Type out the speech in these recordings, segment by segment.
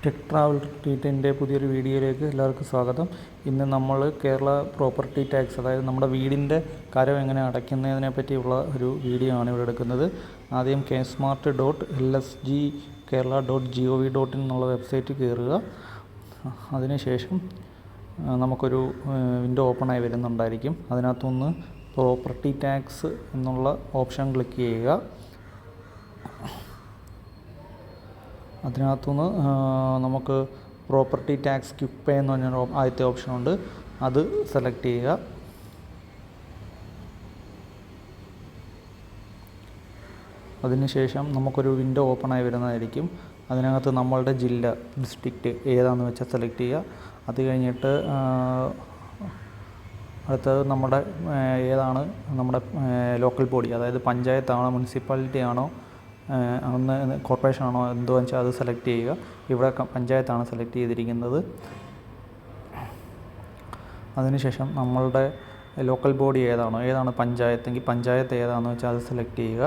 Tech travel ട്രീറ്റിൻ്റെ പുതിയൊരു വീഡിയോയിലേക്ക് എല്ലാവർക്കും സ്വാഗതം. ഇന്ന് നമ്മൾ കേരള പ്രോപ്പർട്ടി ടാക്സ്, അതായത് നമ്മുടെ വീടിൻ്റെ കരം എങ്ങനെ അടയ്ക്കുന്നതിനെ പറ്റിയുള്ള ഒരു വീഡിയോ ആണ് ഇവിടെ എടുക്കുന്നത്. ആദ്യം ksmart.lsgkerala.gov.in എന്നുള്ള വെബ്സൈറ്റ് കയറുക. അതിനുശേഷം നമുക്കൊരു വിൻഡോ ഓപ്പണായി വരുന്നുണ്ടായിരിക്കും. അതിനകത്തുനിന്ന് പ്രോപ്പർട്ടി ടാക്സ് എന്നുള്ള ഓപ്ഷൻ ക്ലിക്ക് ചെയ്യുക. അതിനകത്തുനിന്ന് നമുക്ക് പ്രോപ്പർട്ടി ടാക്സ് ക്വിക്ക് പേ എന്ന് പറഞ്ഞൊരു ആദ്യത്തെ ഓപ്ഷനുണ്ട്, അത് സെലക്ട് ചെയ്യുക. അതിനുശേഷം നമുക്കൊരു വിൻഡോ ഓപ്പണായി വരുന്നതായിരിക്കും. അതിനകത്ത് നമ്മളുടെ ജില്ല, ഡിസ്ട്രിക്റ്റ് ഏതാണെന്ന് വെച്ചാൽ സെലക്ട് ചെയ്യുക. അത് കഴിഞ്ഞിട്ട് അടുത്തത് നമ്മുടെ ഏതാണ് നമ്മുടെ ലോക്കൽ ബോഡി, അതായത് പഞ്ചായത്താണോ മുനിസിപ്പാലിറ്റി ആണോ അന്ന് കോർപ്പറേഷൻ ആണോ എന്തോ വെച്ചാൽ അത് സെലക്ട് ചെയ്യുക. ഇവിടെ പഞ്ചായത്താണ് സെലക്ട് ചെയ്തിരിക്കുന്നത്. അതിനുശേഷം നമ്മളുടെ ലോക്കൽ ബോഡി ഏതാണ് പഞ്ചായത്തെങ്കിൽ പഞ്ചായത്ത് ഏതാണെന്ന് വെച്ചാൽ അത് സെലക്ട് ചെയ്യുക.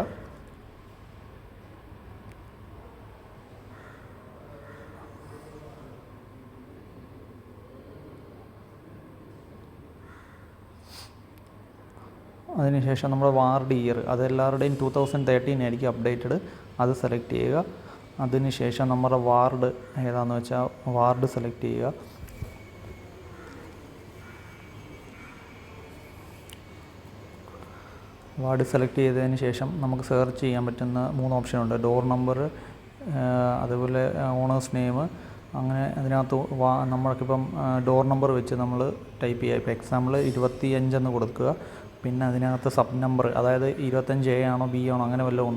അതിനുശേഷം നമ്മുടെ വാർഡ് ഇയർ, അതെല്ലാവരുടെയും 2013 ആയിരിക്കും അപ്ഡേറ്റഡ്, അത് സെലക്ട് ചെയ്യുക. അതിനുശേഷം നമ്മുടെ വാർഡ് ഏതാണെന്ന് വെച്ചാൽ വാർഡ് സെലക്ട് ചെയ്യുക. വാർഡ് സെലക്ട് ചെയ്തതിന് ശേഷം നമുക്ക് സെർച്ച് ചെയ്യാൻ പറ്റുന്ന 3 ഓപ്ഷനുണ്ട്: ഡോർ നമ്പർ, അതുപോലെ ഓണേഴ്സ് നെയിം. അങ്ങനെ അതിനകത്ത് നമ്മൾക്കിപ്പം ഡോർ നമ്പർ വെച്ച് നമ്മൾ ടൈപ്പ് ചെയ്യുക. ഇപ്പോൾ എക്സാമ്പിൾ 25 എന്ന് കൊടുക്കുക. പിന്നെ അതിനകത്ത് സബ് നമ്പർ, അതായത് 25A ആണോ B ആണോ അങ്ങനെ വല്ലതും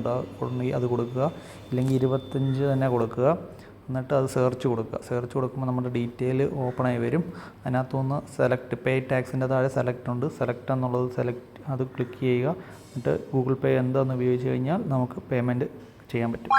ഉണ്ടെങ്കിൽ അത് കൊടുക്കുക. ഇല്ലെങ്കിൽ 25 തന്നെ കൊടുക്കുക. എന്നിട്ട് അത് സെർച്ച് കൊടുക്കുമ്പോൾ നമ്മുടെ ഡീറ്റെയിൽ ഓപ്പണായി വരും. അതിനകത്തുനിന്ന് സെലക്ട് പേ ടാക്സിൻ്റെ താഴെ സെലക്ട് ഉണ്ട്, സെലക്ട് എന്നുള്ളത് അത് ക്ലിക്ക് ചെയ്യുക. എന്നിട്ട് ഗൂഗിൾ പേ എന്താണെന്ന് ഉപയോഗിച്ച് കഴിഞ്ഞാൽ നമുക്ക് പേയ്മെൻറ്റ് ചെയ്യാൻ പറ്റും.